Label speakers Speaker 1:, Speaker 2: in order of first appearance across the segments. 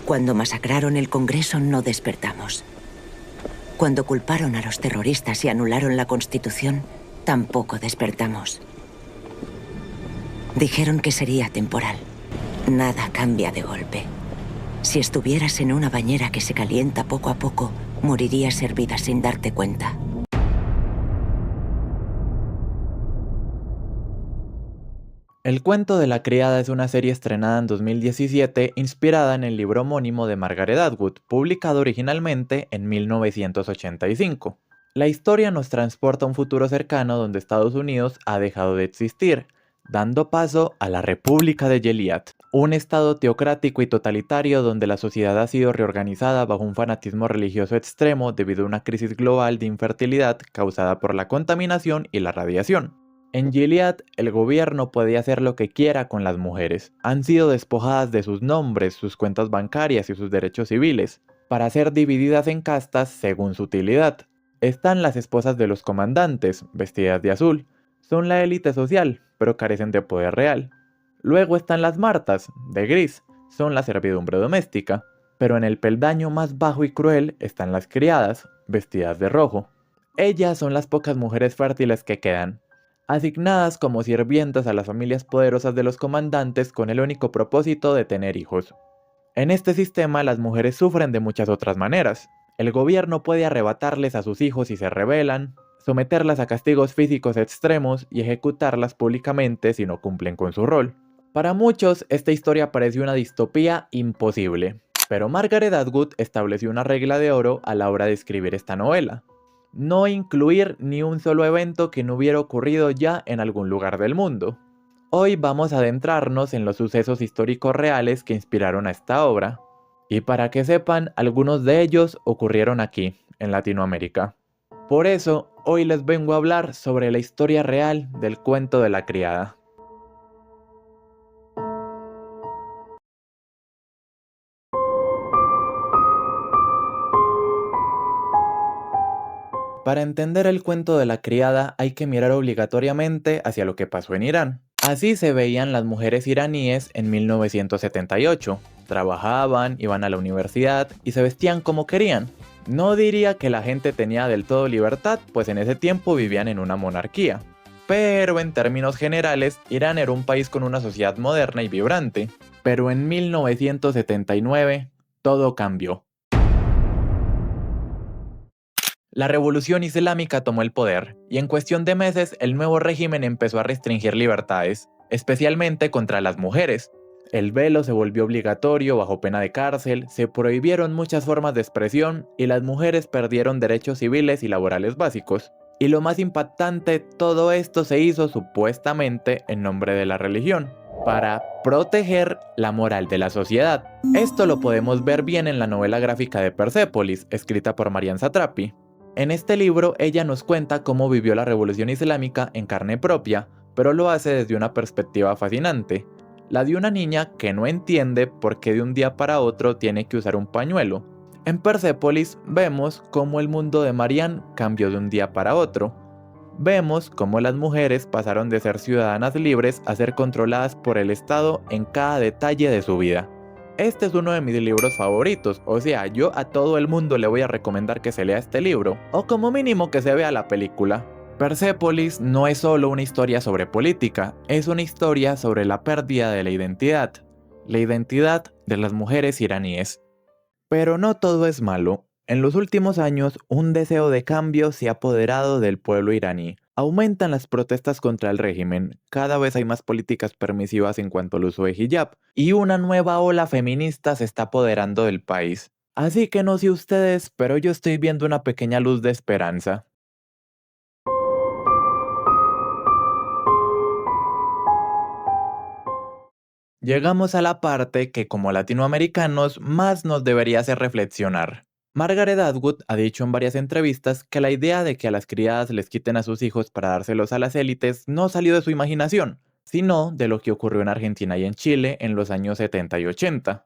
Speaker 1: Cuando masacraron el Congreso no despertamos. Cuando culparon a los terroristas y anularon la Constitución, tampoco despertamos. Dijeron que sería temporal. Nada cambia de golpe. Si estuvieras en una bañera que se calienta poco a poco, morirías hervida sin darte cuenta.
Speaker 2: El cuento de la criada es una serie estrenada en 2017 inspirada en el libro homónimo de Margaret Atwood, publicado originalmente en 1985. La historia nos transporta a un futuro cercano donde Estados Unidos ha dejado de existir, dando paso a la República de Gilead, un estado teocrático y totalitario donde la sociedad ha sido reorganizada bajo un fanatismo religioso extremo debido a una crisis global de infertilidad causada por la contaminación y la radiación. En Gilead, el gobierno puede hacer lo que quiera con las mujeres. Han sido despojadas de sus nombres, sus cuentas bancarias y sus derechos civiles, para ser divididas en castas según su utilidad. Están las esposas de los comandantes, vestidas de azul. Son la élite social, pero carecen de poder real. Luego están las martas, de gris. Son la servidumbre doméstica. Pero en el peldaño más bajo y cruel están las criadas, vestidas de rojo. Ellas son las pocas mujeres fértiles que quedan, asignadas como sirvientas a las familias poderosas de los comandantes con el único propósito de tener hijos. En este sistema las mujeres sufren de muchas otras maneras. El gobierno puede arrebatarles a sus hijos si se rebelan, someterlas a castigos físicos extremos y ejecutarlas públicamente si no cumplen con su rol. Para muchos, esta historia parece una distopía imposible, pero Margaret Atwood estableció una regla de oro a la hora de escribir esta novela: no incluir ni un solo evento que no hubiera ocurrido ya en algún lugar del mundo. Hoy vamos a adentrarnos en los sucesos históricos reales que inspiraron a esta obra, y para que sepan, algunos de ellos ocurrieron aquí, en Latinoamérica. Por eso, hoy les vengo a hablar sobre la historia real del cuento de la criada. Para entender el cuento de la criada hay que mirar obligatoriamente hacia lo que pasó en Irán. Así se veían las mujeres iraníes en 1978. Trabajaban, iban a la universidad y se vestían como querían. No diría que la gente tenía del todo libertad, pues en ese tiempo vivían en una monarquía. Pero en términos generales, Irán era un país con una sociedad moderna y vibrante. Pero en 1979, todo cambió. La revolución islámica tomó el poder, y en cuestión de meses el nuevo régimen empezó a restringir libertades, especialmente contra las mujeres. El velo se volvió obligatorio bajo pena de cárcel, se prohibieron muchas formas de expresión y las mujeres perdieron derechos civiles y laborales básicos. Y lo más impactante, todo esto se hizo supuestamente en nombre de la religión, para proteger la moral de la sociedad. Esto lo podemos ver bien en la novela gráfica de Persépolis, escrita por Marian Satrapi. En este libro ella nos cuenta cómo vivió la revolución islámica en carne propia, pero lo hace desde una perspectiva fascinante, la de una niña que no entiende por qué de un día para otro tiene que usar un pañuelo. En Persépolis vemos cómo el mundo de Marian cambió de un día para otro. Vemos cómo las mujeres pasaron de ser ciudadanas libres a ser controladas por el Estado en cada detalle de su vida. Este es uno de mis libros favoritos, o sea, yo a todo el mundo le voy a recomendar que se lea este libro, o como mínimo que se vea la película. Persépolis no es solo una historia sobre política, es una historia sobre la pérdida de la identidad de las mujeres iraníes. Pero no todo es malo. En los últimos años, un deseo de cambio se ha apoderado del pueblo iraní. Aumentan las protestas contra el régimen, cada vez hay más políticas permisivas en cuanto al uso de hijab, y una nueva ola feminista se está apoderando del país. Así que no sé ustedes, pero yo estoy viendo una pequeña luz de esperanza. Llegamos a la parte que como latinoamericanos más nos debería hacer reflexionar. Margaret Atwood ha dicho en varias entrevistas que la idea de que a las criadas les quiten a sus hijos para dárselos a las élites no salió de su imaginación, sino de lo que ocurrió en Argentina y en Chile en los años 70 y 80.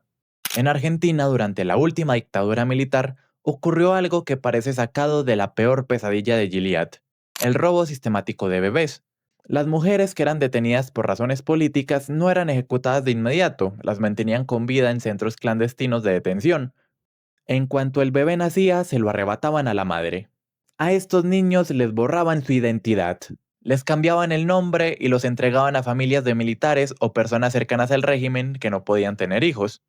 Speaker 2: En Argentina, durante la última dictadura militar, ocurrió algo que parece sacado de la peor pesadilla de Gilead: el robo sistemático de bebés. Las mujeres que eran detenidas por razones políticas no eran ejecutadas de inmediato, las mantenían con vida en centros clandestinos de detención. En cuanto el bebé nacía, se lo arrebataban a la madre. A estos niños les borraban su identidad, les cambiaban el nombre y los entregaban a familias de militares o personas cercanas al régimen que no podían tener hijos.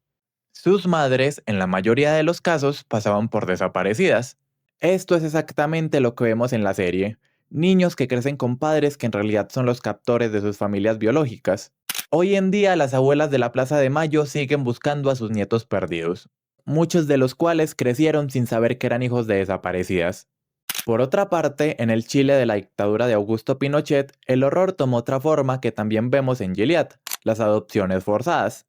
Speaker 2: Sus madres, en la mayoría de los casos, pasaban por desaparecidas. Esto es exactamente lo que vemos en la serie. Niños que crecen con padres que en realidad son los captores de sus familias biológicas. Hoy en día las abuelas de la Plaza de Mayo siguen buscando a sus nietos perdidos, muchos de los cuales crecieron sin saber que eran hijos de desaparecidas. Por otra parte, en el Chile de la dictadura de Augusto Pinochet, el horror tomó otra forma que también vemos en Gilead, las adopciones forzadas.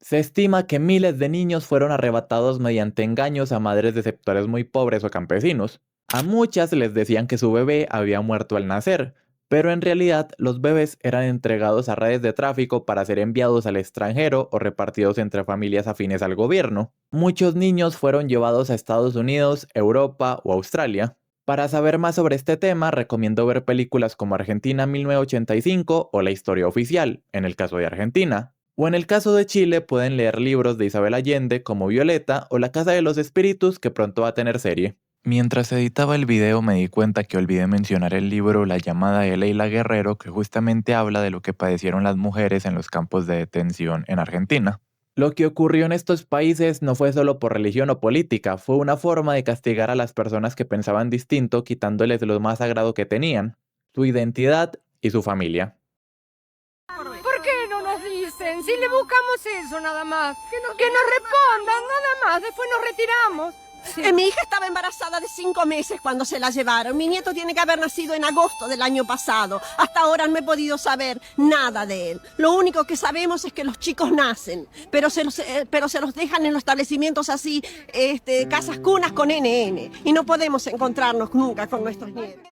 Speaker 2: Se estima que miles de niños fueron arrebatados mediante engaños a madres de sectores muy pobres o campesinos. A muchas les decían que su bebé había muerto al nacer, pero en realidad los bebés eran entregados a redes de tráfico para ser enviados al extranjero o repartidos entre familias afines al gobierno. Muchos niños fueron llevados a Estados Unidos, Europa o Australia. Para saber más sobre este tema, recomiendo ver películas como Argentina 1985 o La historia oficial, en el caso de Argentina. O en el caso de Chile, pueden leer libros de Isabel Allende como Violeta o La Casa de los Espíritus, que pronto va a tener serie. Mientras editaba el video me di cuenta que olvidé mencionar el libro La llamada de Leila Guerrero, que justamente habla de lo que padecieron las mujeres en los campos de detención en Argentina. Lo que ocurrió en estos países no fue solo por religión o política, fue una forma de castigar a las personas que pensaban distinto, quitándoles lo más sagrado que tenían, su identidad y su familia.
Speaker 3: ¿Por qué no nos dicen? Si le buscamos eso nada más. Que nos respondan nada más, después nos retiramos.
Speaker 4: Sí. Mi hija estaba embarazada de 5 meses cuando se la llevaron. Mi nieto tiene que haber nacido en agosto del año pasado. Hasta ahora no he podido saber nada de él. Lo único que sabemos es que los chicos nacen, pero se los dejan en los establecimientos así, casas cunas con NN. Y no podemos encontrarnos nunca con nuestros nietos.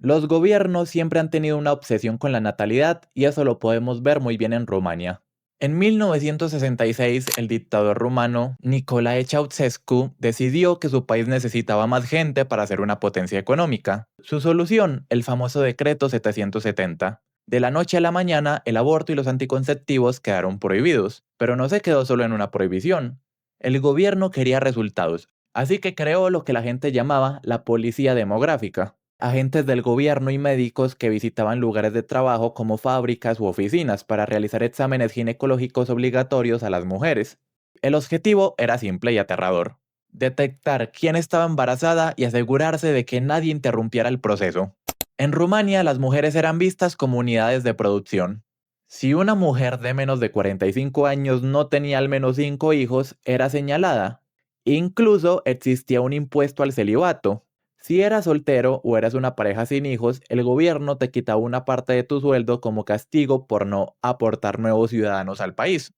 Speaker 2: Los gobiernos siempre han tenido una obsesión con la natalidad y eso lo podemos ver muy bien en Rumania. En 1966, el dictador rumano Nicolae Ceausescu decidió que su país necesitaba más gente para ser una potencia económica. Su solución, el famoso decreto 770. De la noche a la mañana, el aborto y los anticonceptivos quedaron prohibidos, pero no se quedó solo en una prohibición. El gobierno quería resultados, así que creó lo que la gente llamaba la policía demográfica. Agentes del gobierno y médicos que visitaban lugares de trabajo como fábricas u oficinas para realizar exámenes ginecológicos obligatorios a las mujeres. El objetivo era simple y aterrador: detectar quién estaba embarazada y asegurarse de que nadie interrumpiera el proceso. En Rumania, las mujeres eran vistas como unidades de producción. Si una mujer de menos de 45 años no tenía al menos 5 hijos, era señalada. Incluso existía un impuesto al celibato. Si eras soltero o eras una pareja sin hijos, el gobierno te quitaba una parte de tu sueldo como castigo por no aportar nuevos ciudadanos al país.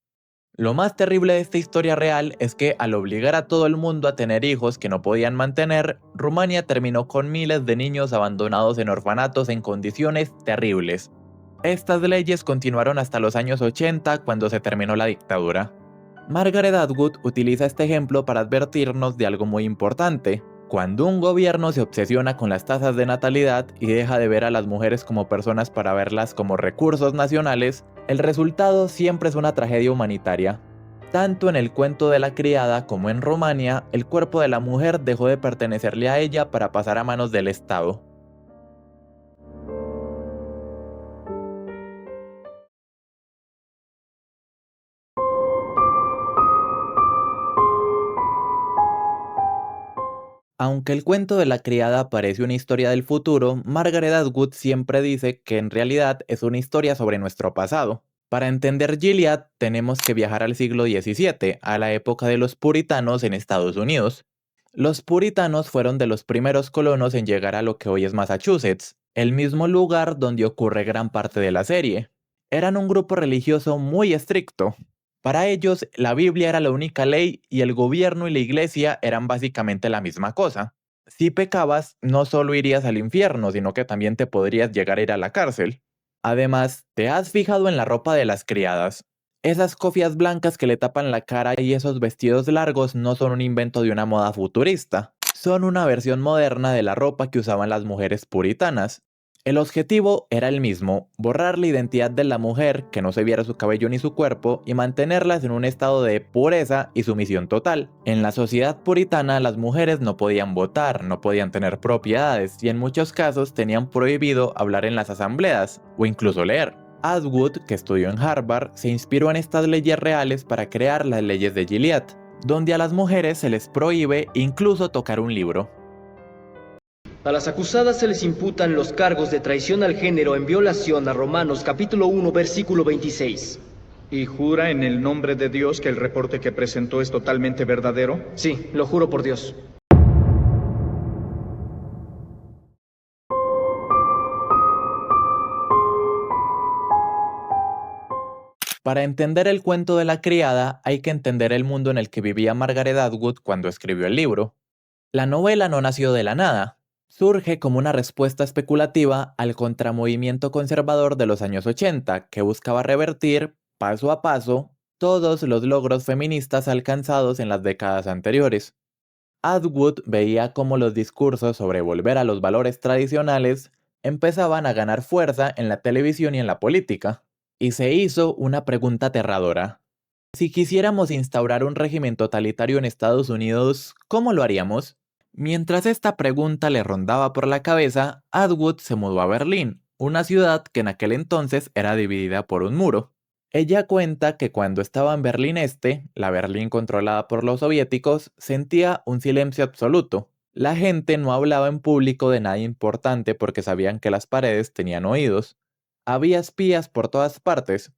Speaker 2: Lo más terrible de esta historia real es que al obligar a todo el mundo a tener hijos que no podían mantener, Rumania terminó con miles de niños abandonados en orfanatos en condiciones terribles. Estas leyes continuaron hasta los años 80 cuando se terminó la dictadura. Margaret Atwood utiliza este ejemplo para advertirnos de algo muy importante. Cuando un gobierno se obsesiona con las tasas de natalidad y deja de ver a las mujeres como personas para verlas como recursos nacionales, el resultado siempre es una tragedia humanitaria. Tanto en el cuento de la criada como en Rumania, el cuerpo de la mujer dejó de pertenecerle a ella para pasar a manos del Estado. Aunque el cuento de la criada parece una historia del futuro, Margaret Atwood siempre dice que en realidad es una historia sobre nuestro pasado. Para entender Gilead, tenemos que viajar al siglo XVII, a la época de los puritanos en Estados Unidos. Los puritanos fueron de los primeros colonos en llegar a lo que hoy es Massachusetts, el mismo lugar donde ocurre gran parte de la serie. Eran un grupo religioso muy estricto. Para ellos, la Biblia era la única ley y el gobierno y la iglesia eran básicamente la misma cosa. Si pecabas, no solo irías al infierno, sino que también te podrías llegar a ir a la cárcel. Además, ¿te has fijado en la ropa de las criadas? Esas cofias blancas que le tapan la cara y esos vestidos largos no son un invento de una moda futurista. Son una versión moderna de la ropa que usaban las mujeres puritanas. El objetivo era el mismo, borrar la identidad de la mujer, que no se viera su cabello ni su cuerpo, y mantenerlas en un estado de pureza y sumisión total. En la sociedad puritana las mujeres no podían votar, no podían tener propiedades, y en muchos casos tenían prohibido hablar en las asambleas, o incluso leer. Atwood, que estudió en Harvard, se inspiró en estas leyes reales para crear las leyes de Gilead, donde a las mujeres se les prohíbe incluso tocar un libro.
Speaker 5: A las acusadas se les imputan los cargos de traición al género en violación a Romanos capítulo 1 versículo 26.
Speaker 6: ¿Y jura en el nombre de Dios que el reporte que presentó es totalmente verdadero?
Speaker 5: Sí, lo juro por Dios.
Speaker 2: Para entender el cuento de la criada, hay que entender el mundo en el que vivía Margaret Atwood cuando escribió el libro. La novela no nació de la nada. Surge como una respuesta especulativa al contramovimiento conservador de los años 80, que buscaba revertir, paso a paso, todos los logros feministas alcanzados en las décadas anteriores. Atwood veía cómo los discursos sobre volver a los valores tradicionales empezaban a ganar fuerza en la televisión y en la política. Y se hizo una pregunta aterradora. Si quisiéramos instaurar un régimen totalitario en Estados Unidos, ¿cómo lo haríamos? Mientras esta pregunta le rondaba por la cabeza, Atwood se mudó a Berlín, una ciudad que en aquel entonces era dividida por un muro. Ella cuenta que cuando estaba en Berlín Este, la Berlín controlada por los soviéticos, sentía un silencio absoluto. La gente no hablaba en público de nada importante porque sabían que las paredes tenían oídos. Había espías por todas partes.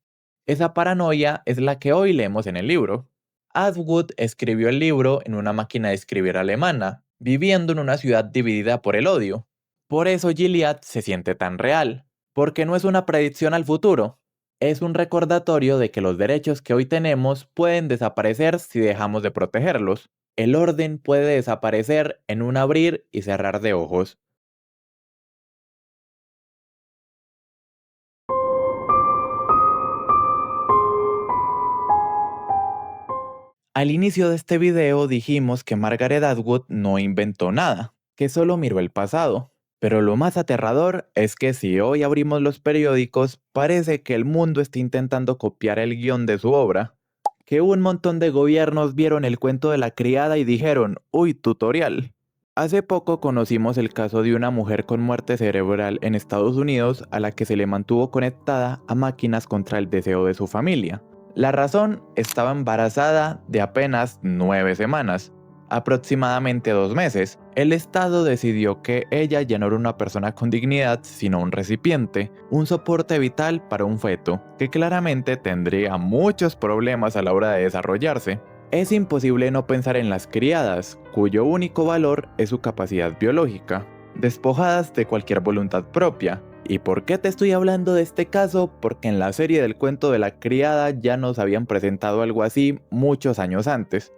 Speaker 2: Esa paranoia es la que hoy leemos en el libro. Atwood escribió el libro en una máquina de escribir alemana, viviendo en una ciudad dividida por el odio. Por eso Gilead se siente tan real, porque no es una predicción al futuro, es un recordatorio de que los derechos que hoy tenemos pueden desaparecer si dejamos de protegerlos. El orden puede desaparecer en un abrir y cerrar de ojos. Al inicio de este video dijimos que Margaret Atwood no inventó nada, que solo miró el pasado. Pero lo más aterrador es que si hoy abrimos los periódicos, parece que el mundo está intentando copiar el guión de su obra. Que un montón de gobiernos vieron el cuento de la criada y dijeron, ¡uy, tutorial! Hace poco conocimos el caso de una mujer con muerte cerebral en Estados Unidos a la que se le mantuvo conectada a máquinas contra el deseo de su familia. La razón, estaba embarazada de apenas 9 semanas, aproximadamente 2 meses. El Estado decidió que ella ya no era una persona con dignidad, sino un recipiente, un soporte vital para un feto, que claramente tendría muchos problemas a la hora de desarrollarse. Es imposible no pensar en las criadas, cuyo único valor es su capacidad biológica, despojadas de cualquier voluntad propia. ¿Y por qué te estoy hablando de este caso? Porque en la serie del cuento de la criada ya nos habían presentado algo así muchos años antes.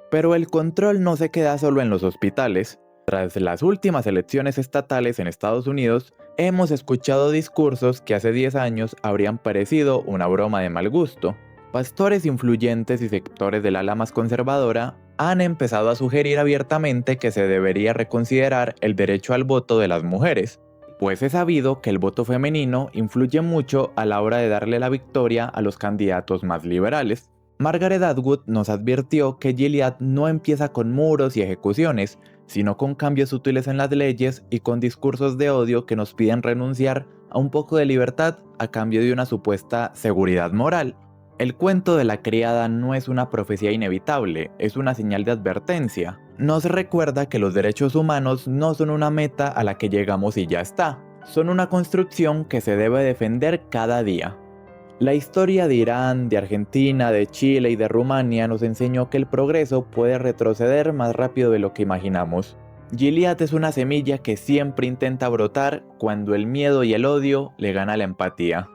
Speaker 2: Pero el control no se queda solo en los hospitales. Tras las últimas elecciones estatales en Estados Unidos, hemos escuchado discursos que hace 10 años habrían parecido una broma de mal gusto. Pastores influyentes y sectores del ala más conservadora han empezado a sugerir abiertamente que se debería reconsiderar el derecho al voto de las mujeres, pues es sabido que el voto femenino influye mucho a la hora de darle la victoria a los candidatos más liberales. Margaret Atwood nos advirtió que Gilead no empieza con muros y ejecuciones, sino con cambios sutiles en las leyes y con discursos de odio que nos piden renunciar a un poco de libertad a cambio de una supuesta seguridad moral. El cuento de la criada no es una profecía inevitable, es una señal de advertencia. Nos recuerda que los derechos humanos no son una meta a la que llegamos y ya está, son una construcción que se debe defender cada día. La historia de Irán, de Argentina, de Chile y de Rumania nos enseñó que el progreso puede retroceder más rápido de lo que imaginamos. Gilead es una semilla que siempre intenta brotar cuando el miedo y el odio le gana la empatía.